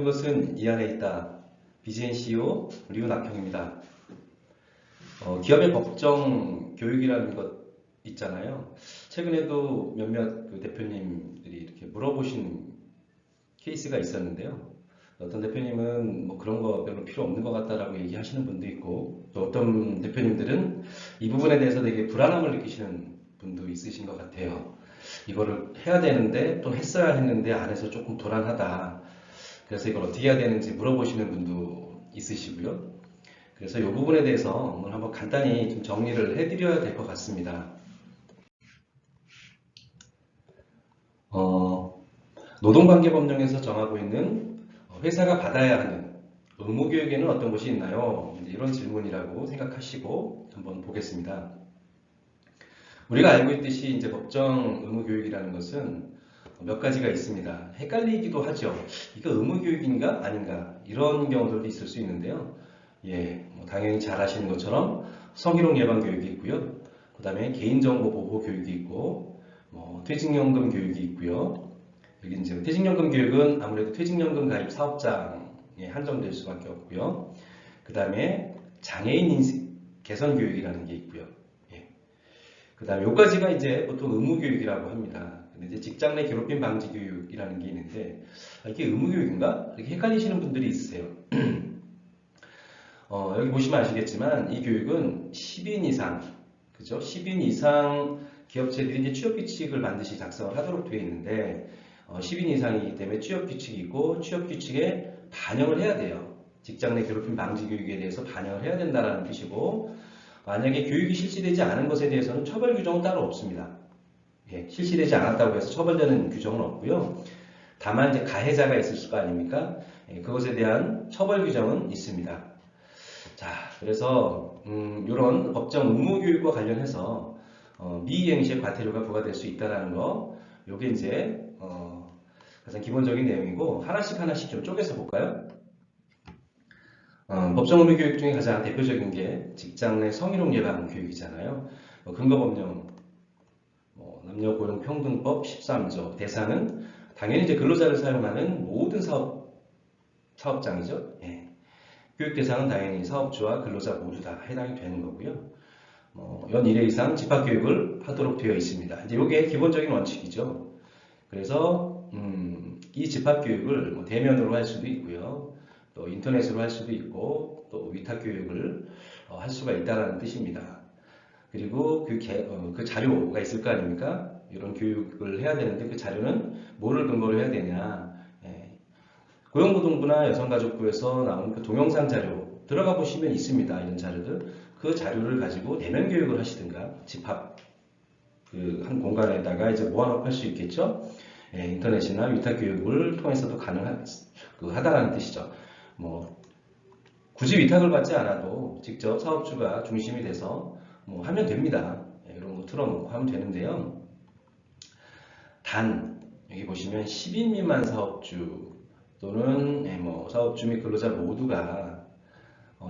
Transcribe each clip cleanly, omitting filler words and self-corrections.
것은 이 안에 있다. BGN CEO 류낙형입니다. 기업의 법정 교육이라는 것 있잖아요. 최근에도 몇몇 대표님들이 이렇게 물어보신 케이스가 있었는데요. 어떤 대표님은 뭐 그런 거 별로 필요 없는 것 같다라고 얘기하시는 분도 있고, 또 어떤 대표님들은 이 부분에 대해서 되게 불안함을 느끼시는 분도 있으신 것 같아요. 이거를 해야 되는데 또 했어야 했는데 안 해서 조금 불안하다. 그래서 이걸 어떻게 해야 되는지 물어보시는 분도 있으시고요. 그래서 이 부분에 대해서 오늘 한번 간단히 좀 정리를 해드려야 될 것 같습니다. 노동관계법령에서 정하고 있는 회사가 받아야 하는 의무교육에는 어떤 것이 있나요? 이런 질문이라고 생각하시고 한번 보겠습니다. 우리가 알고 있듯이 이제 법정 의무교육이라는 것은 몇 가지가 있습니다. 헷갈리기도 하죠. 이거 의무교육인가 아닌가 이런 경우들도 있을 수 있는데요. 당연히 잘 아시는 것처럼 성희롱 예방 교육이 있고요. 그 다음에 개인정보 보호 교육이 있고, 퇴직연금 교육이 있고요. 여기 이제 퇴직연금 교육은 아무래도 퇴직연금 가입 사업장에 한정될 수밖에 없고요. 그 다음에 장애인 인식 개선 교육이라는 게 있고요. 그 다음에 요까지가 이제 보통 의무교육이라고 합니다. 근데 이제 직장 내 괴롭힘 방지 교육이라는 게 있는데, 이게 의무교육인가? 이렇게 헷갈리시는 분들이 있으세요. 여기 보시면 아시겠지만 이 교육은 10인 이상, 그죠? 10인 이상 기업체들이 이제 취업 규칙을 반드시 작성을 하도록 되어 있는데, 10인 이상이기 때문에 취업 규칙이 있고 취업 규칙에 반영을 해야 돼요. 직장 내 괴롭힘 방지 교육에 대해서 반영을 해야 된다는 뜻이고, 만약에 교육이 실시되지 않은 것에 대해서는 처벌 규정은 따로 없습니다. 실시되지 않았다고 해서 처벌되는 규정은 없고요. 다만 이제 가해자가 있을 거 아닙니까? 그것에 대한 처벌 규정은 있습니다. 자, 그래서 이런 법정 의무 교육과 관련해서 미이행 시의 과태료가 부과될 수 있다는 거, 요게 이제 가장 기본적인 내용이고, 하나씩 좀 쪼개서 볼까요? 법정 의무 교육 중에 가장 대표적인 게 직장 내 성희롱 예방 교육이잖아요. 근거법령 남녀고용평등법 13조 대상은 당연히 이제 근로자를 사용하는 모든 사업장이죠. 교육 대상은 당연히 사업주와 근로자 모두 다 해당이 되는 거고요. 연 1회 이상 집합교육을 하도록 되어 있습니다. 이제 이게 기본적인 원칙이죠. 그래서 이 집합교육을 대면으로 할 수도 있고요. 또 인터넷으로 할 수도 있고, 또 위탁교육을 할 수가 있다는 뜻입니다. 그리고 그 자료가 있을 거 아닙니까? 이런 교육을 해야 되는데 그 자료는 뭐를 근거로 해야 되냐? 고용노동부나 여성가족부에서 나온 그 동영상 자료 들어가 보시면 있습니다. 이런 자료들. 그 자료를 가지고 대면 교육을 하시든가 집합 한 공간에다가 이제 모아놓고 할 수 있겠죠. 인터넷이나 위탁 교육을 통해서도 가능하다는 뜻이죠. 굳이 위탁을 받지 않아도 직접 사업주가 중심이 돼서 하면 됩니다. 이런 거 틀어놓고 하면 되는데요. 단 여기 보시면 10인 미만 사업주 또는 사업주 및 근로자 모두가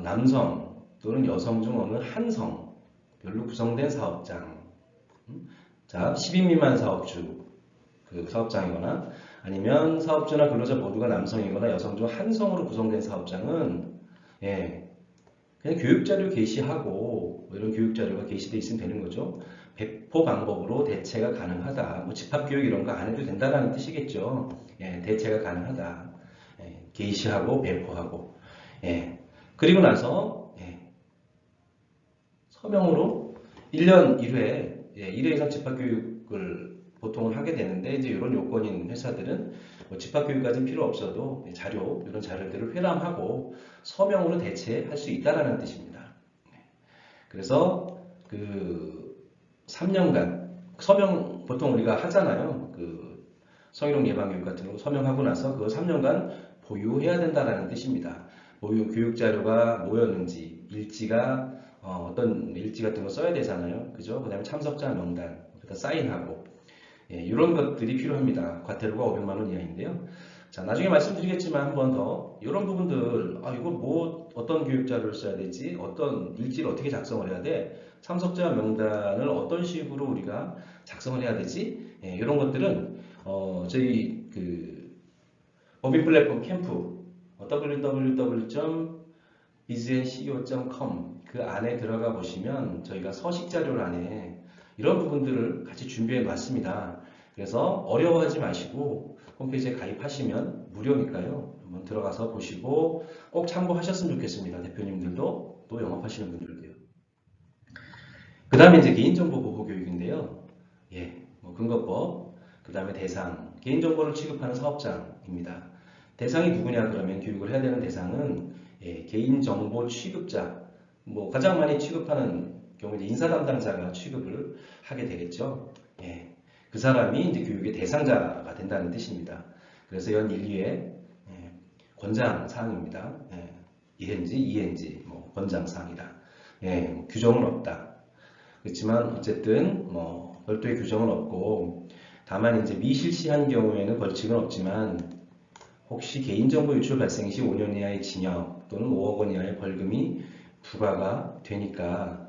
남성 또는 여성 중 어느 한 성별로 구성된 사업장, 자 10인 미만 사업주 그 사업장이거나 아니면 사업주나 근로자 모두가 남성이거나 여성 중 한 성으로 구성된 사업장은 그냥 교육자료 게시하고 이런 교육자료가 게시되어 있으면 되는 거죠. 배포 방법으로 대체가 가능하다. 집합교육 이런 거 안 해도 된다는 뜻이겠죠. 대체가 가능하다. 게시하고 배포하고. 그리고 나서 서명으로 1년 1회 1회 이상 집합교육을 보통은 하게 되는데, 이제 이런 요건인 회사들은 집합교육까지는 필요 없어도 이런 자료들을 회람하고 서명으로 대체할 수 있다는 뜻입니다. 그래서 그 3년간 서명 보통 우리가 하잖아요. 그 성희롱 예방교육 같은 거 서명하고 나서 그 3년간 보유해야 된다는 뜻입니다. 보유 교육자료가 뭐였는지, 일지가 어떤 일지 같은 거 써야 되잖아요. 그죠? 그 다음에 참석자 명단, 사인하고 이런 것들이 필요합니다. 과태료가 500만 원 이하인데요. 자, 나중에 말씀드리겠지만 한 번 더 이런 부분들, 이거 어떤 교육자료를 써야 되지? 어떤 일지를 어떻게 작성을 해야 돼? 참석자 명단을 어떤 식으로 우리가 작성을 해야 되지? 이런 것들은 저희 그 법인 플랫폼 캠프 www.bizandco.com 그 안에 들어가 보시면 저희가 서식 자료 안에 이런 부분들을 같이 준비해 놨습니다. 그래서 어려워하지 마시고 홈페이지에 가입하시면 무료니까요. 한번 들어가서 보시고 꼭 참고하셨으면 좋겠습니다. 대표님들도 또 영업하시는 분들도요. 그 다음에 이제 개인정보 보호 교육인데요. 뭐 근거법, 그 다음에 대상, 개인정보를 취급하는 사업장입니다. 대상이 누구냐 그러면 교육을 해야 되는 대상은 개인정보 취급자, 뭐 가장 많이 취급하는 경우 이제 인사 담당자가 취급을 하게 되겠죠. 그 사람이 이제 교육의 대상자가 된다는 뜻입니다. 그래서 연 1, 2회 권장 사항입니다. ENG, ENG, 뭐 권장 사항이다. 뭐 규정은 없다. 그렇지만 어쨌든 뭐 별도의 규정은 없고 다만 이제 미실시한 경우에는 벌칙은 없지만 혹시 개인정보 유출 발생 시 5년 이하의 징역 또는 5억 원 이하의 벌금이 부과가 되니까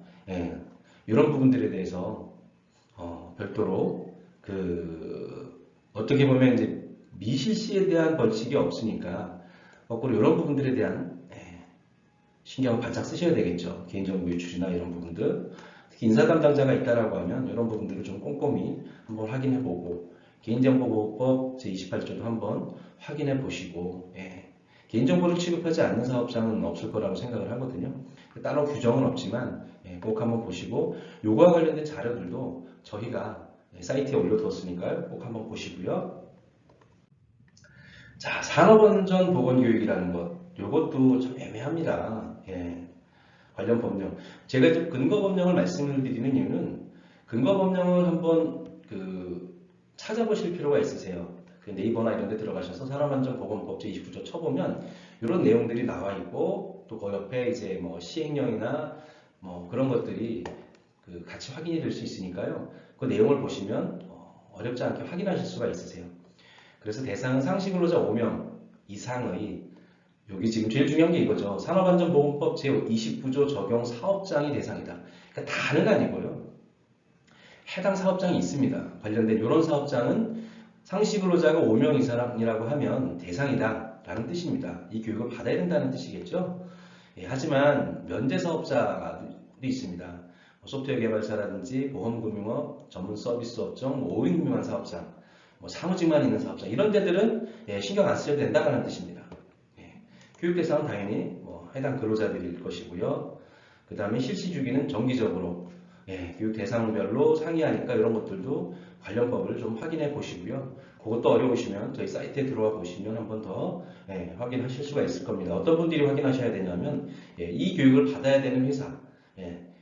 이런 부분들에 대해서 별도로 어떻게 보면 이제 미실시에 대한 벌칙이 없으니까 거꾸로 이런 부분들에 대한 신경을 바짝 쓰셔야 되겠죠. 개인정보 유출이나 이런 부분들. 특히 인사 담당자가 있다라고 하면 이런 부분들을 좀 꼼꼼히 한번 확인해보고 개인정보보호법 제28조도 한번 확인해 보시고 개인정보를 취급하지 않는 사업장은 없을 거라고 생각을 하거든요. 따로 규정은 없지만 꼭 한번 보시고 요거와 관련된 자료들도 저희가 사이트에 올려두었으니까요. 꼭 한번 보시고요. 자, 산업안전보건교육이라는 것 요것도 좀 애매합니다. 관련 법령. 제가 이제 근거법령을 말씀을 드리는 이유는 근거법령을 한번 찾아보실 필요가 있으세요. 네이버나 이런 데 들어가셔서 산업안전보건법 제29조 쳐보면 이런 내용들이 나와 있고 또 그 옆에 이제 뭐 시행령이나 뭐 그런 것들이 같이 확인이 될 수 있으니까요. 그 내용을 보시면 어렵지 않게 확인하실 수가 있으세요. 그래서 대상은 상시근로자 5명 이상의 여기 지금 제일 중요한 게 이거죠. 산업안전보건법 제29조 적용 사업장이 대상이다. 그러니까 다는 아니고요. 해당 사업장이 있습니다. 관련된 이런 사업장은 상시근로자가 5명 이상이라고 하면 대상이다 라는 뜻입니다. 이 교육을 받아야 된다는 뜻이겠죠. 하지만 면제사업자도 있습니다. 소프트웨어 개발사라든지 보험금융업, 전문서비스 업종, 5인 미만 사업장, 사무직만 있는 사업장 이런 데들은 신경 안 쓰셔도 된다는 뜻입니다. 교육 대상은 당연히 해당 근로자들일 것이고요. 그 다음에 실시 주기는 정기적으로 교육 대상별로 상이하니까 이런 것들도 관련법을 좀 확인해 보시고요. 그것도 어려우시면 저희 사이트에 들어와 보시면 한 번 더 확인하실 수가 있을 겁니다. 어떤 분들이 확인하셔야 되냐면 이 교육을 받아야 되는 회사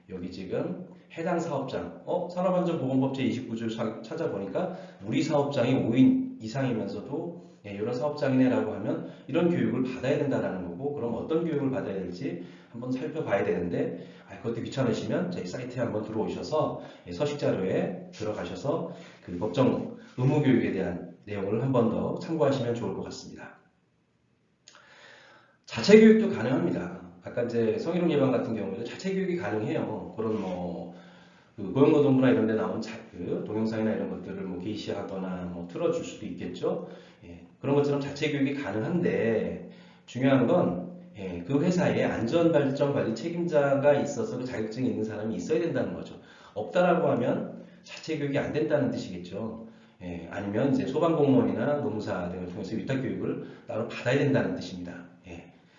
여기 지금 해당 사업장 산업안전보건법 제29조 찾아보니까 우리 사업장이 5인 이상이면서도 이런 사업장이네라고 하면 이런 교육을 받아야 된다라는 거고 그럼 어떤 교육을 받아야 될지 한번 살펴봐야 되는데 그것도 귀찮으시면 저희 사이트에 한번 들어오셔서 서식자료에 들어가셔서 그 법정 의무교육에 대한 내용을 한 번 더 참고하시면 좋을 것 같습니다. 자체 교육도 가능합니다. 아까 이제 성희롱 예방 같은 경우에도 자체 교육이 가능해요. 그런 고용노동부나 이런 데 나온 동영상이나 이런 것들을 게시하거나 틀어줄 수도 있겠죠. 그런 것처럼 자체 교육이 가능한데 중요한 건 그 회사에 안전발전관리 책임자가 있어서 그 자격증이 있는 사람이 있어야 된다는 거죠. 없다라고 하면 자체 교육이 안 된다는 뜻이겠죠. 아니면 이제 소방공무원이나 노무사 등을 통해서 위탁교육을 따로 받아야 된다는 뜻입니다.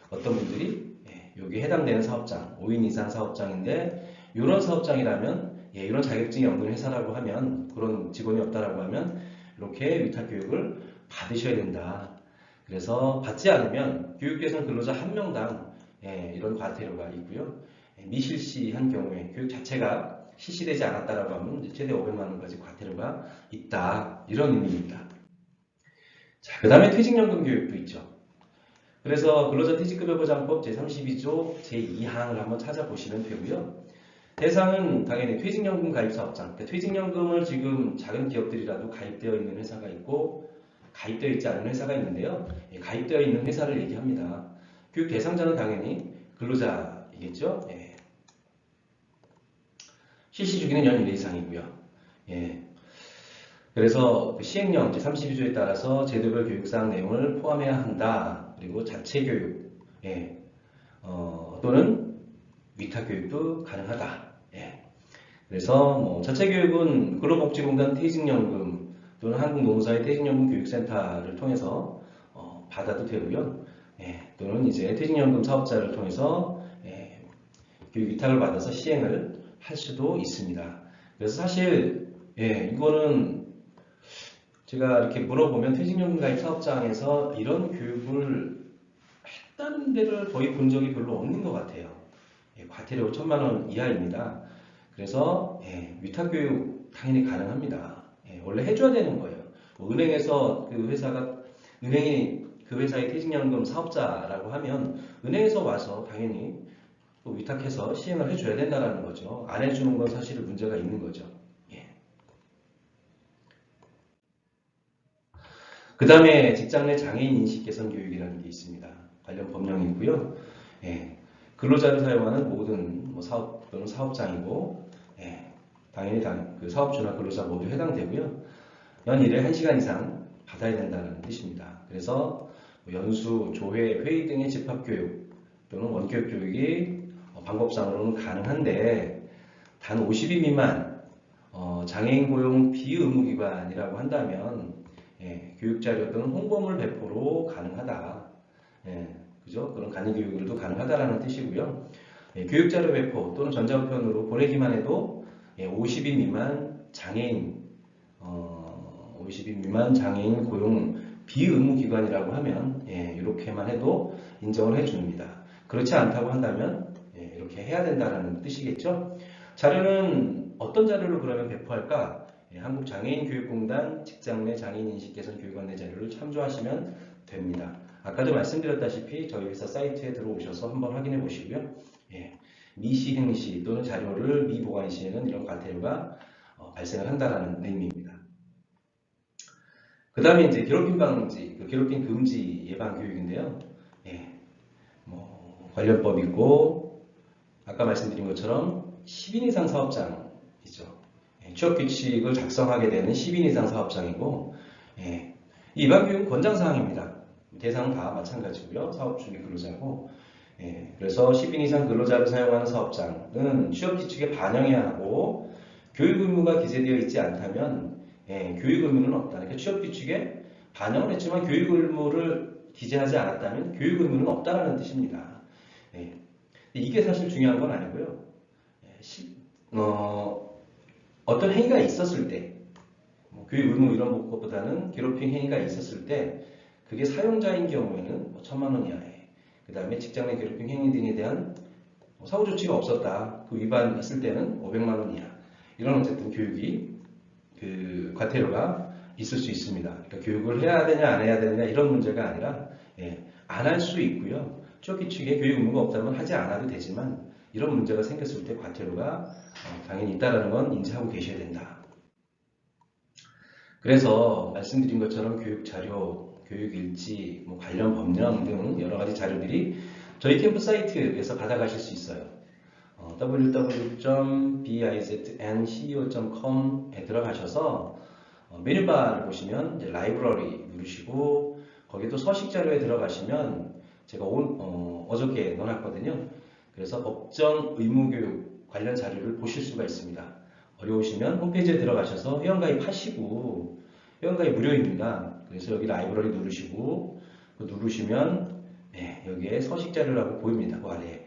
어떤 분들이 여기에 해당되는 사업장, 5인 이상 사업장인데 이런 사업장이라면 이런 자격증이 없는 회사라고 하면 그런 직원이 없다라고 하면 이렇게 위탁교육을 받으셔야 된다. 그래서 받지 않으면 교육대상 근로자 1명당 이런 과태료가 있고요. 미실시한 경우에 교육 자체가 실시되지 않았다라고 하면 최대 500만 원까지 과태료가 있다. 이런 의미입니다. 자, 그 다음에 퇴직연금 교육도 있죠. 그래서 근로자 퇴직급여보장법 제32조 제2항을 한번 찾아보시면 되고요. 대상은 당연히 퇴직연금 가입 사업장. 그러니까 퇴직연금을 지금 작은 기업들이라도 가입되어 있는 회사가 있고 가입되어 있지 않은 회사가 있는데요. 가입되어 있는 회사를 얘기합니다. 교육 대상자는 당연히 근로자이겠죠. 실시 주기는 연 1회 이상이고요. 그래서 시행령 제32조에 따라서 제도별 교육사항 내용을 포함해야 한다. 그리고 자체 교육, 또는 위탁 교육도 가능하다. 그래서 뭐 자체 교육은 근로복지공단 퇴직연금 또는 한국노무사의 퇴직연금 교육센터를 통해서 받아도 되고요. 또는 이제 퇴직연금 사업자를 통해서 교육 위탁을 받아서 시행을 할 수도 있습니다. 그래서 사실 이거는 제가 이렇게 물어보면 퇴직연금 가입 사업장에서 이런 교육을 했다는 데를 거의 본 적이 별로 없는 것 같아요. 과태료 1,000만 원 이하입니다. 그래서 위탁교육 당연히 가능합니다. 원래 해줘야 되는 거예요. 뭐 은행에서 은행이 그 회사의 퇴직연금 사업자라고 하면 은행에서 와서 당연히 또 위탁해서 시행을 해줘야 된다는 거죠. 안 해주는 건 사실 문제가 있는 거죠. 그 다음에 직장 내 장애인 인식 개선 교육이라는 게 있습니다. 관련 법령이 있고요. 근로자를 사용하는 모든 사업 또는 사업장이고, 당연히 그 사업주나 근로자 모두 해당되고요. 연 1회 1시간 이상 받아야 된다는 뜻입니다. 그래서 연수, 조회, 회의 등의 집합교육 또는 원격 교육이 방법상으로는 가능한데 단 50인 미만 장애인 고용 비의무기관이라고 한다면 교육자료 또는 홍보물 배포로 가능하다. 그죠? 그런 간이 교육으로도 가능하다라는 뜻이고요. 교육자료 배포 또는 전자우편으로 보내기만 해도 50인 미만 장애인 50인 미만 장애인 고용 비의무기관이라고 하면 이렇게만 해도 인정을 해줍니다. 그렇지 않다고 한다면 이렇게 해야 된다는 뜻이겠죠. 자료는 어떤 자료를 그러면 배포할까? 한국장애인교육공단 직장 내 장애인 인식 개선 교육 안내 자료를 참조하시면 됩니다. 아까도 말씀드렸다시피 저희 회사 사이트에 들어오셔서 한번 확인해 보시고요. 미시행시 또는 자료를 미보관 시에는 이런 과태료가 발생을 한다는 의미입니다. 그 다음에 이제 괴롭힘 방지, 괴롭힘 금지 예방 교육인데요. 관련법 있고 아까 말씀드린 것처럼 10인 이상 사업장이죠. 취업 규칙을 작성하게 되는 10인 이상 사업장이고 이 예방 교육은 권장사항입니다. 대상은 다 마찬가지고요. 사업 중개 근로자고 그래서 10인 이상 근로자를 사용하는 사업장은 취업 규칙에 반영해야 하고 교육 의무가 기재되어 있지 않다면 교육 의무는 없다. 그러니까 취업 규칙에 반영을 했지만 교육 의무를 기재하지 않았다면 교육 의무는 없다라는 뜻입니다. 이게 사실 중요한 건 아니고요. 어떤 행위가 있었을 때 교육 의무 이런 것보다는 괴롭힘 행위가 있었을 때 그게 사용자인 경우에는 1,000만 원 이하에 그 다음에 직장 내 괴롭힘 행위 등에 대한 사후 조치가 없었다. 그 위반했을 때는 500만 원 이하. 이런 어쨌든 교육이 과태료가 있을 수 있습니다. 그러니까 교육을 해야 되냐 안 해야 되냐 이런 문제가 아니라 안 할 수 있고요. 취업 규칙에 교육 의무가 없다면 하지 않아도 되지만 이런 문제가 생겼을 때 과태료가 당연히 있다는 건 인지하고 계셔야 된다. 그래서 말씀드린 것처럼 교육 자료, 교육 일지, 관련 법령 등 여러 가지 자료들이 저희 캠프 사이트에서 받아가실 수 있어요. www.biznCEO.com에 들어가셔서 메뉴바를 보시면 이제 라이브러리 누르시고 거기도 서식 자료에 들어가시면 제가 어저께 넣어놨거든요. 그래서 법정 의무교육 관련 자료를 보실 수가 있습니다. 어려우시면 홈페이지에 들어가셔서 회원가입하시고 회원가입 무료입니다. 그래서 여기 라이브러리 누르시고 누르시면 여기에 서식 자료라고 보입니다. 그 아래에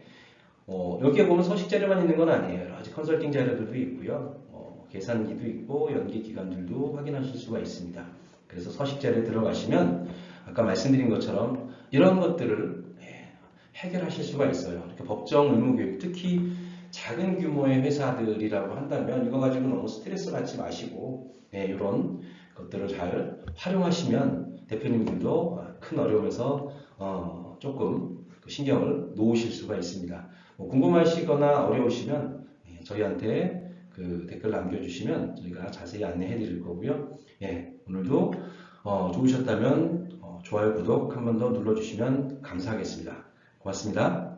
여기에 보면 서식 자료만 있는 건 아니에요. 여러 가지 컨설팅 자료들도 있고요. 계산기도 있고 연계 기간들도 확인하실 수가 있습니다. 그래서 서식 자료에 들어가시면 아까 말씀드린 것처럼 이런 것들을 해결하실 수가 있어요. 이렇게 법정 의무교육, 특히 작은 규모의 회사들이라고 한다면 이거 가지고 너무 스트레스 받지 마시고 이런 것들을 잘 활용하시면 대표님들도 큰 어려움에서 조금 신경을 놓으실 수가 있습니다. 궁금하시거나 어려우시면 저희한테 댓글 남겨주시면 저희가 자세히 안내해 드릴 거고요. 오늘도 좋으셨다면 좋아요, 구독 한 번 더 눌러주시면 감사하겠습니다. 고맙습니다.